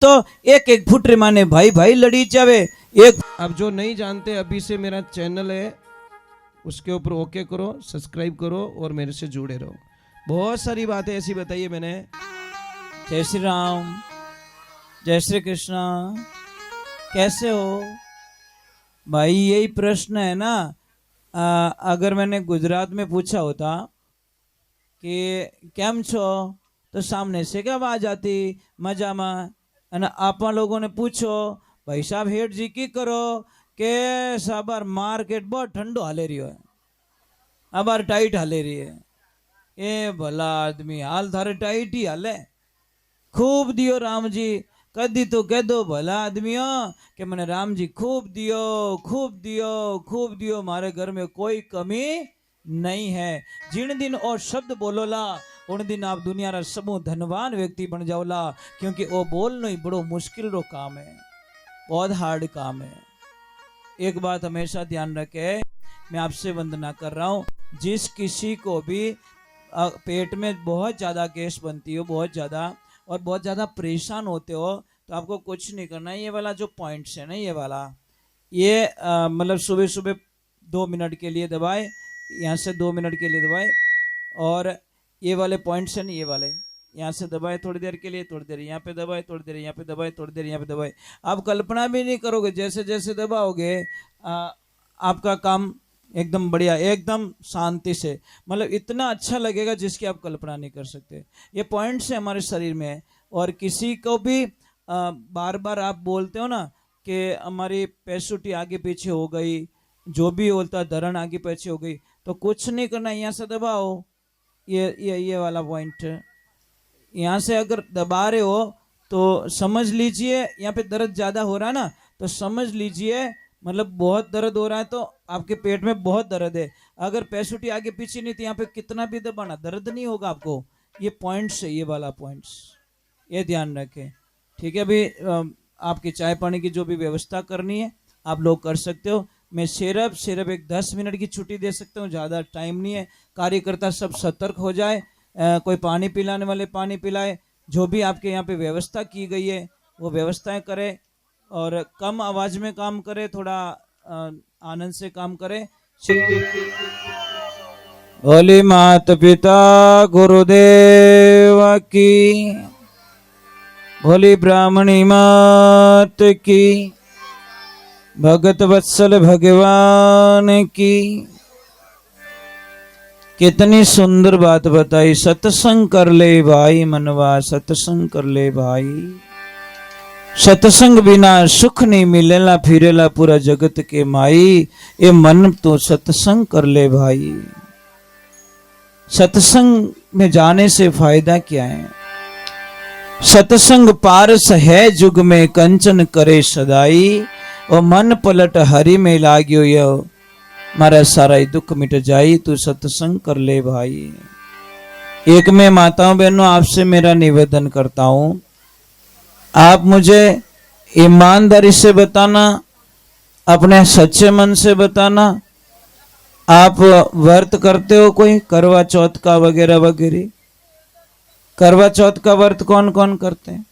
तो एक एक फुट माने भाई भाई लड़ी जावे एक। अब जो नहीं जानते, अभी से मेरा चैनल है उसके ऊपर ओके करो, सब्सक्राइब करो और मेरे से जुड़े रहो। बहुत सारी बातें ऐसी बताई है मैंने। जय श्री राम, जय श्री कृष्णा। कैसे हो भाई? यही प्रश्न है ना। अगर मैंने गुजरात में पूछा होता कि केम छो, तो सामने से क्या आवाज आती? मजा में। અને આપા લોકોને પૂછો ભાઈ સાહેબ હેઠ જી की करो के साबार मार्केट बहुत ठंडो हाले रही है, अबार टाइट हाले रही है। ए भला आदमी हाल थारे टाइट ही हाले, खूब दियो राम जी। कदी तो कह दो भला आदमियों कि मैंने राम जी खूब दियो, खूब दियो, खूब दियो, मारे घर में कोई कमी नहीं है। जिन दिन और शब्द बोलोला उन दिन आप दुनिया रा समूह धनवान व्यक्ति बन जाओला, क्योंकि वो बोलना ही बड़ो मुश्किल रो काम है, बहुत हार्ड काम है। एक बात हमेशा ध्यान रखे, मैं आपसे वंदना कर रहा हूँ, जिस किसी को भी पेट में बहुत ज़्यादा गैस बनती हो, बहुत ज़्यादा, और बहुत ज़्यादा परेशान होते हो, तो आपको कुछ नहीं करना। ये वाला जो पॉइंट्स है ना, ये वाला, ये मतलब सुबह सुबह 2 मिनट के लिए दबाए, यहाँ से 2 मिनट के लिए दबाए, और ये वाले पॉइंट्स हैं, ये वाले यहाँ से दबाए थोड़ी देर के लिए, थोड़ी देर यहाँ पे दबाए, थोड़ी देर यहाँ पे दबाए, थोड़ी देर यहाँ पे दबाए। आप कल्पना भी नहीं करोगे, जैसे जैसे दबाओगे आपका काम एकदम बढ़िया, एकदम शांति से, मतलब इतना अच्छा लगेगा जिसकी आप कल्पना नहीं कर सकते। ये पॉइंट्स हैं हमारे शरीर में। और किसी को भी बार बार आप बोलते हो ना कि हमारी पैसुटी आगे पीछे हो गई, जो भी बोलता धरण आगे पीछे हो गई, तो कुछ नहीं करना, यहाँ से दबाओ, ये वाला पॉइंट। यहाँ से अगर दबा रहे हो तो समझ लीजिए यहाँ पे दर्द ज़्यादा हो रहा है ना, तो समझ लीजिए मतलब बहुत दर्द हो रहा है, तो आपके पेट में बहुत दर्द है। अगर पैसुटी आगे पीछे नहीं तो यहाँ पे कितना भी दबाना दर्द नहीं होगा आपको। ये पॉइंट्स है, ये वाला पॉइंट्स, ये ध्यान रखें, ठीक है। अभी आपकी चाय पानी की जो भी व्यवस्था करनी है आप लोग कर सकते हो। मैं सिर्फ एक 10 मिनट की छुट्टी दे सकता हूँ, ज़्यादा टाइम नहीं है। कार्यकर्ता सब सतर्क हो जाए, कोई पानी पिलाने वाले पानी पिलाए, जो भी आपके यहाँ पे व्यवस्था की गई है वो व्यवस्थाएं करें, और कम आवाज़ में काम करें, थोड़ा आनंद से काम करें। भोली माता पिता गुरुदेव की, भोली ब्राह्मणी मात की, भगत वत्सल भगवान की। कितनी सुंदर बात बताई, सत्संग कर ले भाई मनवा, सत्संग कर ले भाई। सत्संग बिना सुख नहीं मिलेला, फिरेला पूरा जगत के माई। ये मन तो सत्संग कर ले भाई। सत्संग में जाने से फायदा क्या है? सत्संग पारस है जुग में, कंचन करे सदाई। और मन पलट हरि में लाग्यो यो, मारा सारा ही दुख मिट जाई। तू सत्संग कर ले भाई। एक में माताओं बहनों आपसे मेरा निवेदन करता हूं, आप मुझे ईमानदारी से बताना, अपने सच्चे मन से बताना, आप व्रत करते हो कोई, करवा चौथ का वगैरह वगैरह? करवा चौथ का व्रत कौन कौन करते हैं?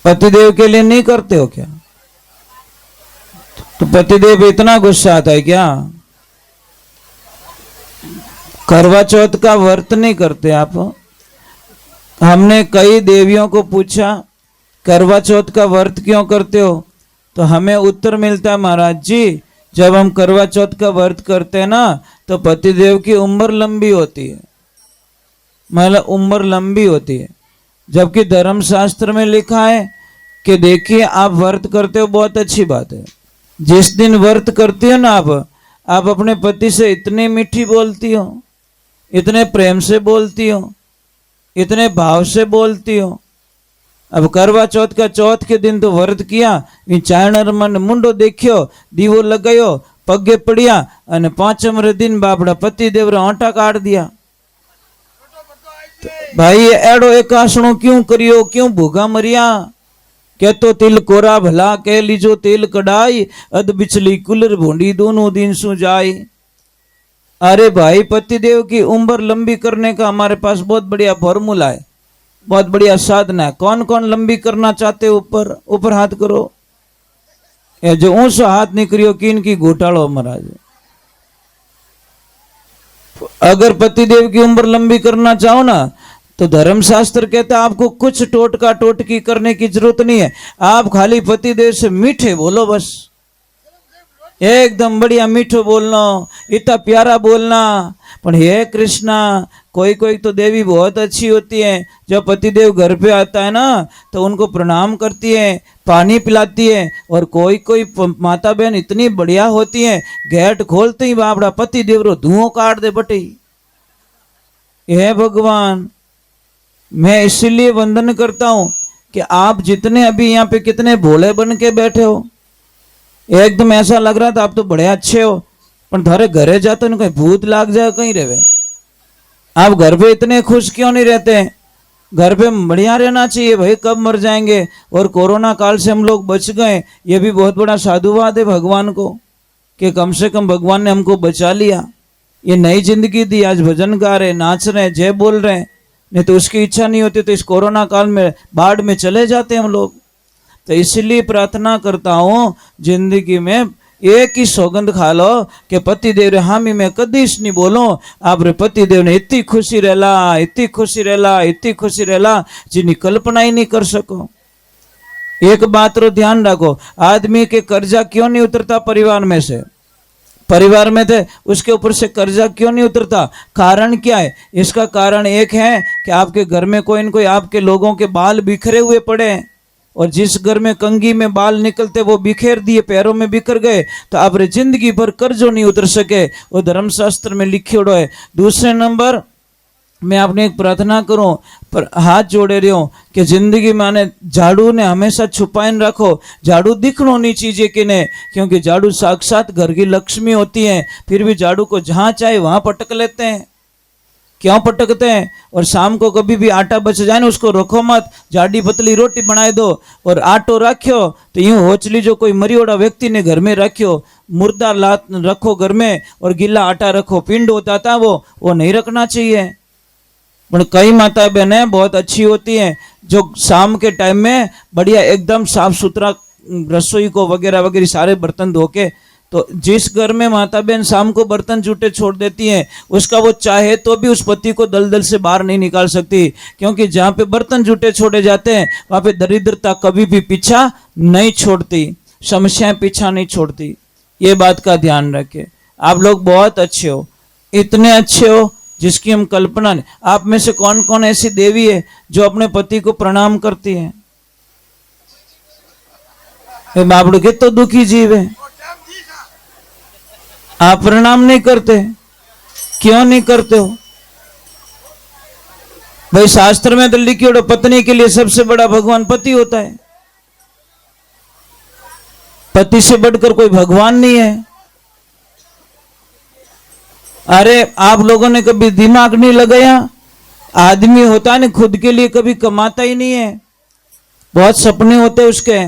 पतिदेव के लिए नहीं करते हो क्या? तो पतिदेव इतना गुस्सा आता है क्या? करवा चौथ का व्रत नहीं करते आप? हमने कई देवियों को पूछा करवा चौथ का व्रत क्यों करते हो, तो हमें उत्तर मिलता है, महाराज जी जब हम करवा चौथ का व्रत करते हैं ना तो पतिदेव की उम्र लंबी होती है, मतलब उम्र लंबी होती है। जबकि धर्मशास्त्र में लिखा है कि देखिए आप व्रत करते हो, बहुत अच्छी बात है। जिस दिन व्रत करती हो ना आप अपने पति से इतनी मीठी बोलती हो, इतने प्रेम से बोलती हो, इतने भाव से बोलती हो। अब करवा चौथ का चौथ के दिन तो व्रत किया, चायणर मन मुंडो देखियो, दीवो लगायो, पगे पड़िया, અને પાંચમરે दिन बापड़ा पति देव आटा काट दिया। तो भाई एड़ो एक आसणो क्यों करियो, क्यों भूगा मरिया? के तो तिल कोरा भला कह लीजो तेल कढ़ाई, अध बिचली कुलर भोंडी दोनों दिन सु जाई। अरे भाई पतिदेव की उम्र लंबी करने का हमारे पास बहुत बढ़िया फॉर्मूला है। बहुत बढ़िया साधना है। कौन कौन लंबी करना चाहते हो? ऊपर ऊपर हाथ करो। ये जो ऊंचो हाथ नहीं करियो किन की घोटालो महाराज। अगर पतिदेव की उम्र लंबी करना चाहो ना तो धर्मशास्त्र कहता है आपको कुछ टोटका टोटकी करने की जरूरत नहीं है। आप खाली पतिदेव से मीठे बोलो, बस एकदम बढ़िया मीठो बोलना, इतना प्यारा बोलना। पर हे कृष्णा, कोई कोई तो देवी बहुत अच्छी होती है, जब पतिदेव घर पे आता है ना तो उनको प्रणाम करती है, पानी पिलाती है। और कोई कोई माता बहन इतनी बढ़िया होती है, गेट खोलते ही बापड़ा पतिदेव रो धुआं काट दे बटे। हे भगवान, मैं इसीलिए वंदन करता हूं कि आप जितने अभी यहाँ पे कितने भोले बन के बैठे हो, एकदम ऐसा लग रहा था आप तो बड़े अच्छे हो, पर थारे घरे जाते ना कहीं भूत लाग जाए कहीं रहे। आप घर पे इतने खुश क्यों नहीं रहते? घर पे बढ़िया रहना चाहिए भाई, कब मर जाएंगे। और कोरोना काल से हम लोग बच गए, ये भी बहुत बड़ा साधुवाद है भगवान को कि कम से कम भगवान ने हमको बचा लिया, ये नई जिंदगी दी। आज भजन गा रहे, नाच रहे, जय बोल रहे हैं। नहीं तो उसकी इच्छा नहीं होती तो इस कोरोना काल में बाढ़ में चले जाते हम लोग। तो इसलिए प्रार्थना करता हूं जिंदगी में एक ही सौगंध खा लो कि पतिदेव रे हामी मैं कदीश नहीं बोलो। आप रे पतिदेव ने इतनी खुशी रहला, इतनी खुशी रहला, इतनी खुशी रहला जिन्हें कल्पना ही नहीं कर सको। एक बात रो ध्यान रखो, आदमी के कर्जा क्यों नहीं उतरता परिवार में से? परिवार में थे उसके ऊपर से कर्जा क्यों नहीं उतरता? कारण क्या है? इसका कारण एक है कि आपके घर में कोई न कोई आपके लोगों के बाल बिखरे हुए पड़े हैं, और जिस घर में कंघी में बाल निकलते वो बिखेर दिए, पैरों में बिखर गए, तो आप जिंदगी भर कर्जों नहीं उतर सके। वो धर्मशास्त्र में लिखे है। दूसरे नंबर मैं आपने एक प्रार्थना करूं, पर हाथ जोड़े रहो कि जिंदगी में आने झाड़ू ने हमेशा छुपाए रखो। झाड़ू दिखनो नहीं चाहिए कि नहीं, क्योंकि झाड़ू साक्षात घर की लक्ष्मी होती है, फिर भी झाड़ू को जहां चाहे वहां पटक लेते हैं। क्यों पटकते हैं? और शाम को कभी भी आटा बच जाए ना उसको रखो मत, जाडी पतली रोटी बनाए दो। और आटो रखो तो यूं होचली जो कोई मरियोड़ा व्यक्ति ने घर में रखो, मुर्दा लात रखो घर में और गीला आटा रखो, पिंड होता था वो नहीं रखना चाहिए। पर कई माता बहनें बहुत अच्छी होती हैं जो शाम के टाइम में बढ़िया एकदम साफ सुथरा रसोई को वगैरह वगैरह सारे बर्तन धो के, तो जिस घर में माता बहन शाम को बर्तन जूठे छोड़ देती हैं उसका वो चाहे तो भी उस पति को दलदल से बाहर नहीं निकाल सकती, क्योंकि जहाँ पे बर्तन जूठे छोड़े जाते हैं वहाँ पे दरिद्रता कभी भी पीछा नहीं छोड़ती, समस्याएं पीछा नहीं छोड़ती। ये बात का ध्यान रखें। आप लोग बहुत अच्छे हो, इतने अच्छे हो जिसकी हम कल्पना नहीं। आप में से कौन कौन ऐसी देवी है जो अपने पति को प्रणाम करती है? बाबड़ू के तो दुखी जीव है, आप प्रणाम नहीं करते, क्यों नहीं करते हो भाई? शास्त्र में तो लिखी हो पत्नी के लिए सबसे बड़ा भगवान पति होता है, पति से बढ़कर कोई भगवान नहीं है। अरे आप लोगों ने कभी दिमाग नहीं लगाया? आदमी होता है ना खुद के लिए कभी कमाता ही नहीं है, बहुत सपने होते हैं उसके।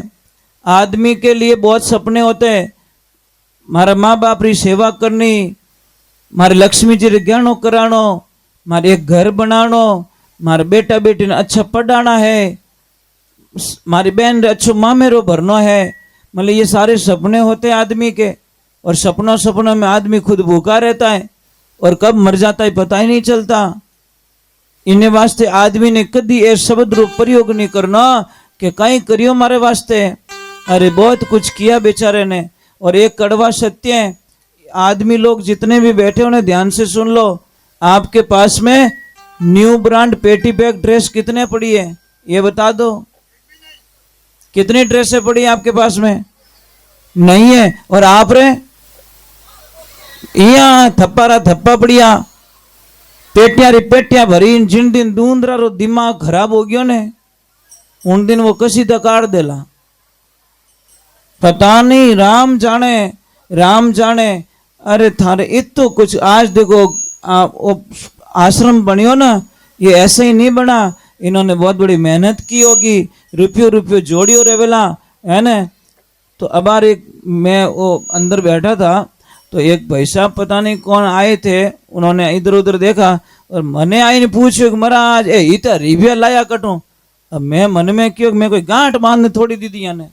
आदमी के लिए बहुत सपने होते हैं, मारा माँ बाप री सेवा करनी, मारे लक्ष्मी जी रे गहनो करानो, मारे एक घर बनानो, मारे बेटा बेटी ने अच्छा पढ़ाना है, मारी बहन रे अच्छो मामेरो भरनो है। मतलब ये सारे सपने होते हैं आदमी के, और सपनों में आदमी खुद भूखा रहता है और कब मर जाता है पता ही नहीं चलता। इन्हें वास्ते आदमी ने कभी ए शब्द रूप प्रयोग नहीं करना कि कहीं करियो मारे वास्ते। अरे बहुत कुछ किया बेचारे ने। और एक कड़वा सत्य है, आदमी लोग जितने भी बैठे उन्हें ध्यान से सुन लो, आपके पास में न्यू ब्रांड पेटी बैग ड्रेस कितने पड़ी है ये बता दो। कितनी ड्रेसें पड़ी है आपके पास में? नहीं है। और आप रे यहाँ थप्पा पड़िया, पेटियां री पेटियां भरी, जिन दिन दूंदरा रो दिमाग खराब हो गयो ने उन दिन वो कसी दकार देला, पता नहीं, राम जाने। अरे थारे इतो कुछ आज देखो आश्रम बनियो ना, ये ऐसे ही नहीं बना, इन्होंने बहुत बड़ी मेहनत की होगी, रुपयो जोड़ियो रेवेला है ना। तो अब एक मैं वो अंदर बैठा था तो एक भाई साहब पता नहीं कौन आए थे, उन्होंने इधर उधर देखा और मने आईने पूछ्यो कि महाराज ए इतना रिव्या लाया कटू। अब मैं मन में क्यों, मैं कोई गांठ बांधने थोड़ी दी थी याने,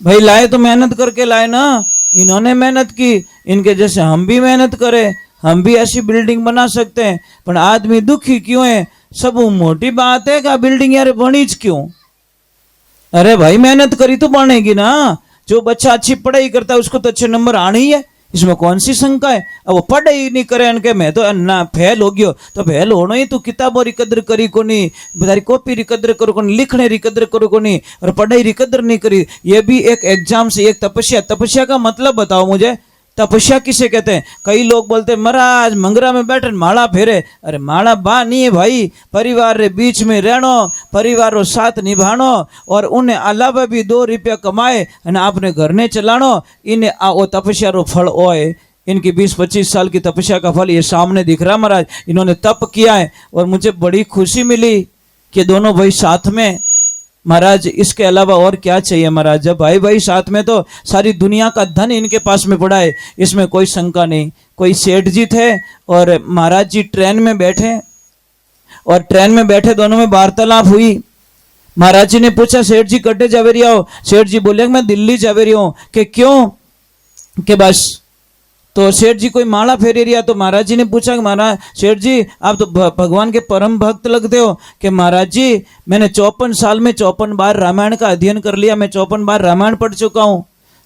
भाई लाए तो मेहनत करके लाए ना, इन्होंने मेहनत की, इनके जैसे हम भी मेहनत करें, हम भी ऐसी बिल्डिंग बना सकते हैं। पर आदमी दुखी क्यों है? सब मोटी बात है कि बिल्डिंग यार बनी क्यों? अरे भाई मेहनत करी तो बनेगी ना। जो बच्चा अच्छी पढ़ाई करता है उसको तो अच्छे नंबर आने ही है, इसमें कौन सी शंका है? अब वो पढ़ाई नहीं करे इनके मैं तो ना फेल हो गयो, तो फेल होना ही तू किताबों री कदर करी को नहीं, बतारी कॉपी री कदर करो को नहीं, लिखने री कदर करो को नहीं, और पढ़ाई री कदर नहीं करी। ये भी एक एग्जाम से एक तपस्या। तपस्या का मतलब बताओ मुझे, तपस्या किसे कहते हैं? कई लोग बोलते हैं महाराज मंगरा में बैठे माला फेरे। अरे माला बा नहीं है भाई, परिवार रे बीच में रहनो, परिवार रो साथ निभानो, और उन्हें अलावा भी 2 रुपया कमाए और आपने घर ने चलानो, इन्हें वो तपस्या रो फल होए। इनकी 20-25 साल की तपस्या का फल ये सामने दिख रहा महाराज। इन्होंने तप किया है और मुझे बड़ी खुशी मिली कि दोनों भाई साथ में। महाराज इसके अलावा और क्या चाहिए महाराज? जब भाई भाई साथ में तो सारी दुनिया का धन इनके पास में पड़ा है, इसमें कोई शंका नहीं। कोई सेठ जी थे और महाराज जी ट्रेन में बैठे, और ट्रेन में बैठे दोनों में वार्तालाप हुई। महाराज जी ने पूछा सेठ जी कटे जावे रही हो? सेठ जी बोले मैं दिल्ली जावे रही हूँ। कि क्यों? कि बस। तो सेठ जी कोई माला फेरे रिया, तो महाराज जी ने पूछा कि महाराज सेठ जी आप तो भगवान के परम भक्त लगते हो। कि महाराज जी मैंने 54 साल में 54 बार रामायण का अध्ययन कर लिया, मैं 54 बार रामायण पढ़ चुका हूँ।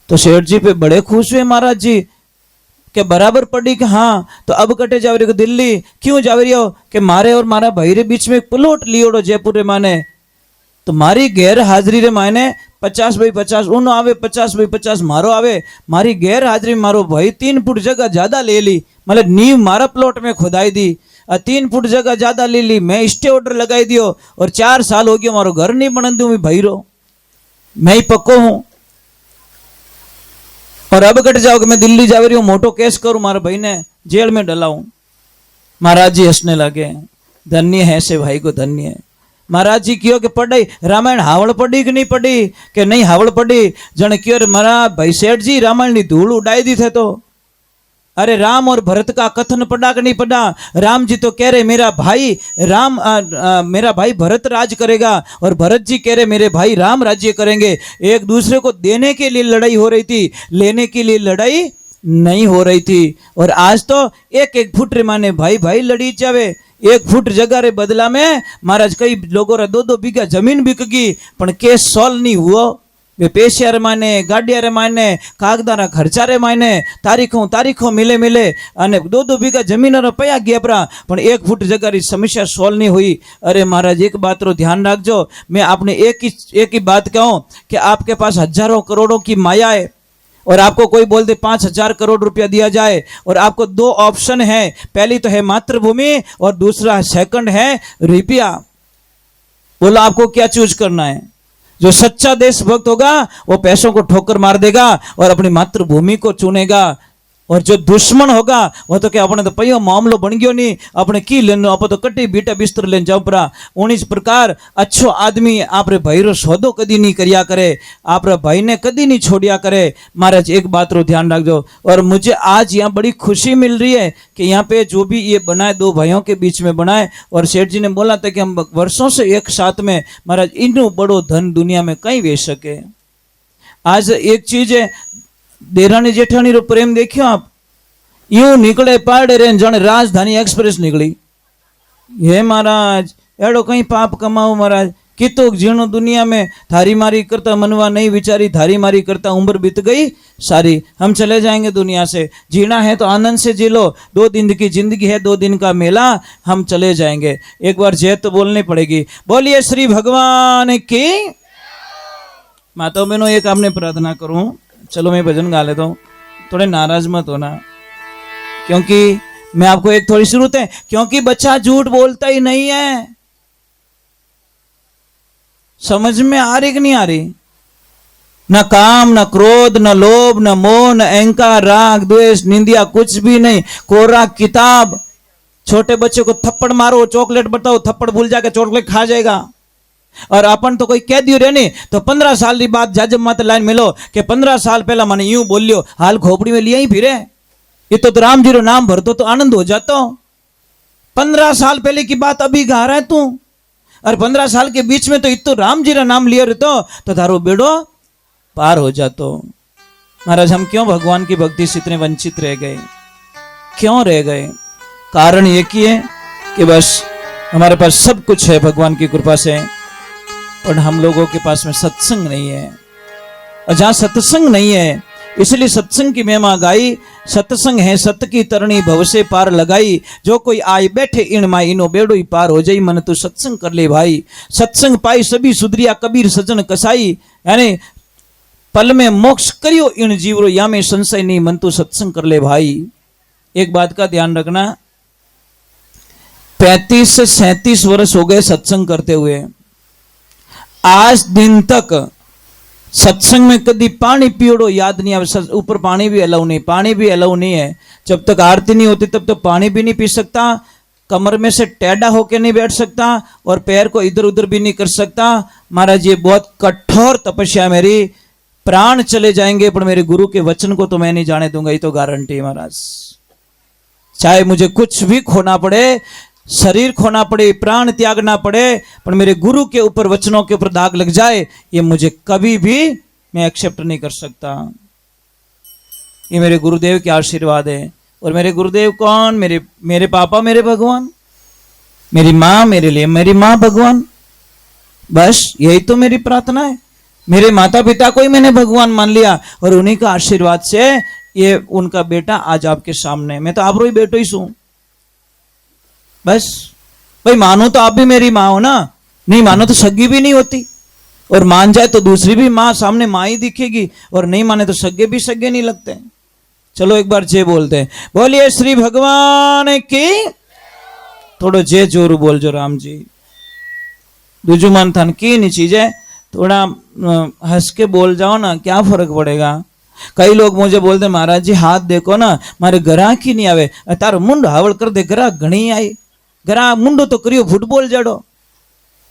तो सेठ जी पे बड़े खुश हुए महाराज जी कि बराबर पढ़ी। कि हाँ। तो अब कटे जावे रही हो दिल्ली? क्यों जावे रही हो? कि मारे और मारा भाई रे बीच में एक प्लॉट लियोड़ो जयपुर रे माने, तो मारी गैर हाजिरी रे मायने 50x50 उनो आवे, 50x50 मारो आवे। मारी गैर हाजिरी मारो भाई 3 फुट जगह ज्यादा ले ली, मतलब नींव मारा प्लॉट में खुदाई दी, 3 फुट जगह ज्यादा ले ली, मैं स्टे ऑर्डर लगाई दियो, और 4 साल हो गया मारो घर नहीं बन दूं भाई रो, मैं ही पक्को हूं। और अब कट जाओ कि मैं दिल्ली जा रही हूँ, मोटो केस करूं, मारे भाई ने जेल में डलाऊं। महाराज जी हंसने लगे, धन्य है ऐसे भाई को, धन्य है। महाराज जी क्यों कि पढ़ाई रामायण हावड़ पढ़ी कि नहीं पढ़ी? कि नहीं हावड़ पढ़ी। जन क्यों महाराज भाई सेठ जी रामायण की धूल उड़ाई दी थे। तो अरे राम और भरत का कथन पढ़ा कि नहीं पढ़ा? राम जी तो कह रहे मेरा भाई राम मेरा भाई भरत राज करेगा, और भरत जी कह रहे मेरे भाई राम राज्य करेंगे। एक दूसरे को देने के लिए लड़ाई हो रही थी, लेने के लिए लड़ाई नहीं हो रही थी। और आज तो 1-1 फुट रे माने भाई भाई लड़ी जावे। 1 फुट जगह रे बदला में महाराज कई लोगों रे 2-2 बीघा जमीन बिक गई, पण केस सॉल्व नहीं हुआ। वे पैसिया रे माने, गाड़िया रे माने, कागदारा खर्चा रे माने, तारीखों मिले अने 2-2 बीघा जमीन रो पया गया परा, पण 1 फुट जगह री समस्या सॉल्व नहीं हुई। अरे महाराज एक बात रो ध्यान रखजो, मैं आपने एक ही बात कहूं कि आपके पास हजारों करोड़ों की माया है, और आपको कोई बोल दे 5,000 करोड़ रुपया दिया जाए, और आपको 2 ऑप्शन है, पहली तो है मातृभूमि और दूसरा सेकंड है रुपया। बोलो आपको क्या चूज करना है? जो सच्चा देशभक्त होगा वो पैसों को ठोकर मार देगा और अपनी मातृभूमि को चुनेगा, और जो दुश्मन होगा वो तो क्या अपने तो पयो मामलो बन गयो नहीं, अपने की लेनो, आप तो कटी बीटा बिस्तर लेन जाओ परा। उन्नीस प्रकार अच्छो आदमी आप रे भाई रो सौदो कदी नहीं करिया करे, आप रे भाई ने कदी नहीं छोड़िया करे। महाराज एक बात रो ध्यान रखो। और मुझे आज यहाँ बड़ी खुशी मिल रही है कि यहाँ पे जो भी ये बनाए 2 भाइयों के बीच में बनाए, और सेठ जी ने बोला था कि हम वर्षों से एक साथ में, महाराज इनो बड़ो धन दुनिया में कहीं वेच सके। आज एक चीज है, देरानी जेठानी रो प्रेम देखियो आप, यूं निकले पाड़े रे जन राजधानी एक्सप्रेस निकली। हे महाराज एड़ो कहीं पाप कमाओ महाराज, कितो जीणो दुनिया में, थारी मारी करता मनवा नहीं विचारी, थारी मारी करता उम्र बीत गई सारी। हम चले जाएंगे दुनिया से, जीना है तो आनंद से जी लो, 2 दिन की जिंदगी है, 2 दिन का मेला, हम चले जाएंगे। एक बार जय तो बोलनी पड़ेगी। बोलिए श्री भगवान की। माताओं बहनों एक आपने प्रार्थना करूं, चलो मैं भजन गा लेता हूँ, थोड़े नाराज मत होना, क्योंकि मैं आपको एक थोड़ी जरूरत है, क्योंकि बच्चा झूठ बोलता ही नहीं है। समझ में आ रही कि नहीं आ रही? न काम, न क्रोध, न लोभ, न मोह, न अहंकार, राग, द्वेष, निंदिया, कुछ भी नहीं, कोरा किताब। छोटे बच्चे को थप्पड़ मारो, चॉकलेट बताओ, थप्पड़ भूल जाके चॉकलेट खा जाएगा। और अपन तो कोई कह दियो रे नहीं तो 15 साल की बात जाजब मत लाइन मिलो कि 15 साल पहला मैंने यूं बोलियो, हाल खोपड़ी में लिया ही फिरे। ये तो राम जी रो नाम भरतो तो आनंद हो जातो। 15 साल पहले की बात अभी गा रहा है तू, और 15 साल के बीच में तो इतो राम जी रा नाम लियो रे तो थारो बेड़ो पार हो जातो। महाराज हम क्यों भगवान की भक्ति से इतने वंचित रह गए, क्यों रह गए? कारण ये कि है कि बस हमारे पास सब कुछ है भगवान की कृपा से, पर हम लोगों के पास में सत्संग नहीं है। और जहां सत्संग नहीं है, इसलिए सत्संग की महिमा गाई। सत्संग है सत की तरणी भव से पार लगाई, जो कोई आए बैठे इन माई इनो बेड़ो ही पार हो जाई। मन तू सत्संग कर ले भाई, सत्संग पाई सभी सुधरिया कबीर सजन कसाई। यानी पल में मोक्ष करियो इन जीवरो, या में संशय नहीं, मन तू सत्संग कर ले भाई। एक बात का ध्यान रखना, 35 से 37 वर्ष हो गए सत्संग करते हुए, आज दिन तक सत्संग में कभी पानी पियोड़ो याद नहीं आवे। ऊपर पानी भी अलाउ नहीं, पानी भी अलाउ नहीं है। जब तक आरती नहीं होती तब तक पानी भी नहीं पी सकता, कमर में से टेढ़ा होके नहीं बैठ सकता, और पैर को इधर उधर भी नहीं कर सकता। महाराज ये बहुत कठोर तपस्या, मेरी प्राण चले जाएंगे पर मेरे गुरु के वचन को तो मैं नहीं जाने दूंगा, ये तो गारंटी है महाराज। चाहे मुझे कुछ भी खोना पड़े, शरीर खोना पड़े, प्राण त्यागना पड़े, पर मेरे गुरु के ऊपर वचनों के ऊपर दाग लग जाए, ये मुझे कभी भी मैं एक्सेप्ट नहीं कर सकता। ये मेरे गुरुदेव के आशीर्वाद है। और मेरे गुरुदेव कौन? मेरे पापा, मेरे भगवान, मेरी माँ, मेरे लिए मेरी माँ भगवान। बस यही तो मेरी प्रार्थना है। मेरे माता पिता को ही मैंने भगवान मान लिया, और उन्हीं का आशीर्वाद से ये उनका बेटा आज आपके सामने। मैं तो आप रो ही बेटो ही सू। बस भाई, मानो तो आप भी मेरी माँ हो ना, नहीं मानो तो सगी भी नहीं होती, और मान जाए तो दूसरी भी माँ सामने माँ ही दिखेगी, और नहीं माने तो सगे भी सगे नहीं लगते। चलो एक बार जय बोलते हैं, बोलिए श्री भगवान की। थोड़ा जय जोर बोल जो राम जी। दूजू मन थन की नहीं चीजें, थोड़ा हंस के बोल जाओ ना, क्या फर्क पड़ेगा। कई लोग मुझे बोलते महाराज जी हाथ देखो ना, मारे ग्राहक ही नहीं आवे, तारो मुंड हावड़ कर दे, ग्राहक घणी आई। ग्राहक मुंडो तो करियो फुटबॉल जड़ो,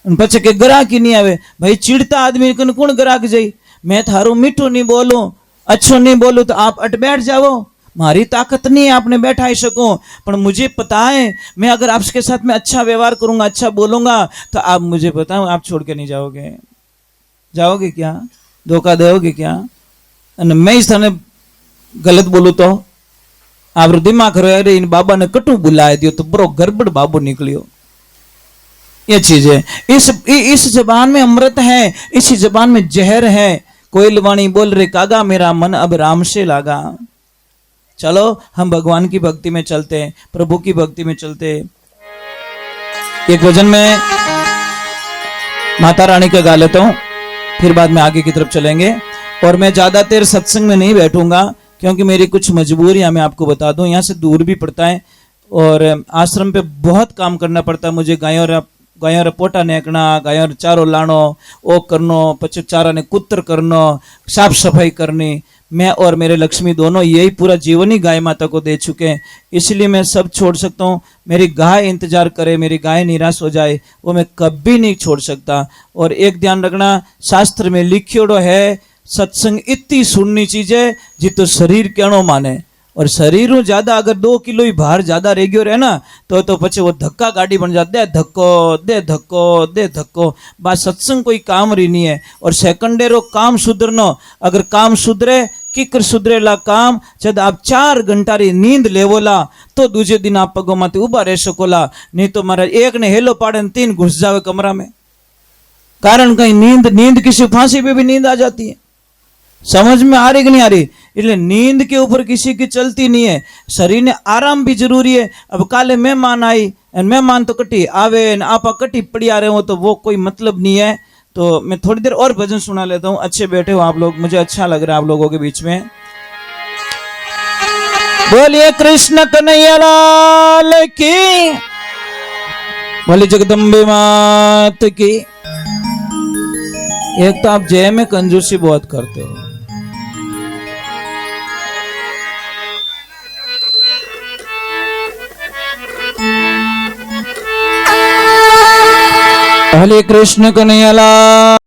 पछे के ग्राहक ही नहीं आवे। भाई चिड़ता आदमी कन कौन ग्राहक जाई? मैं थारो मीठो नहीं बोलूं, अच्छो नहीं बोलूं तो आप अट बैठ जाओ। मारी ताकत नहीं है आपने बैठा ही सको, पर मुझे पता है मैं अगर आपके साथ में अच्छा व्यवहार करूंगा, अच्छा बोलूंगा, तो आप मुझे पता है आप छोड़ के नहीं जाओगे। जाओगे क्या? धोखा दोगे क्या? मैं इस थाने गलत बोलू तो आप दिमाग करो, अरे इन बाबा ने कटू बुलाए दियो तो बरो गड़बड़ बाबू निकलियो। ये चीज है। इस जबान में अमृत है, इसी जबान में जहर है। कोयल वाणी बोल रे कागा, मेरा मन अब राम से लागा। चलो हम भगवान की भक्ति में चलते हैं, प्रभु की भक्ति में चलते हैं। एक भजन में माता रानी का गा लेता हूं, फिर बाद में आगे की तरफ चलेंगे। और मैं ज्यादा देर सत्संग में नहीं बैठूंगा, क्योंकि मेरी कुछ मजबूरियां मैं आपको बता दूं, यहाँ से दूर भी पड़ता है और आश्रम पे बहुत काम करना पड़ता है मुझे। गायों पोटा नेकना, गायों चारो लानो, ओ करनो, पछे चारा ने कुत्र करनो, साफ सफाई करनी। मैं और मेरे लक्ष्मी दोनों यही पूरा जीवन ही गाय माता को दे चुके हैं, इसलिए मैं सब छोड़ सकता हूँ। मेरी गाय इंतजार करे, मेरी गाय निराश हो जाए, वो मैं कभी नहीं छोड़ सकता। और एक ध्यान रखना, शास्त्र में लिखियोड़ो है सत्संग इतनी सुननी चीज है जी तो शरीर कहनो माने। और शरीर ज्यादा अगर 2 किलो ही भार ज्यादा रह गयो रहे ना, तो पछे वो धक्का गाड़ी बन जाते, धक्को दे धक्को दे धक्को। बात सत्संग कोई काम रही नहीं है। और सेकंडेरो काम सुधरनो, अगर काम सुधरे किकर सुधरेला काम, जब आप 4 घंटा री नींद लेवोला तो दूसरे दिन आप पगों माथे उभा रह सकोला। नहीं तो मारा एक ने हेलो पाड़े 3 घुस जावे कमरा में। कारण कहीं नींद किसी फांसी पे भी नींद आ जाती है। समझ में आ रही कि नहीं आ रही? इसलिए नींद के ऊपर किसी की चलती नहीं है। शरीर ने आराम भी जरूरी है। अब काले मेहमान आई, मेहमान तो कटी आवे न आपा कटी पड़ी आ रहे हो, तो वो कोई मतलब नहीं है। तो मैं थोड़ी देर और भजन सुना लेता हूँ। अच्छे बैठे हो आप लोग, मुझे अच्छा लग रहा है आप लोगों के बीच में। बोलिए कृष्ण कन्हैया लाल की, बोलिए जगदम्बे मात की। एक तो आप जय में कंजूसी बहुत करते हो। हरे कृष्ण कन्हैया लाल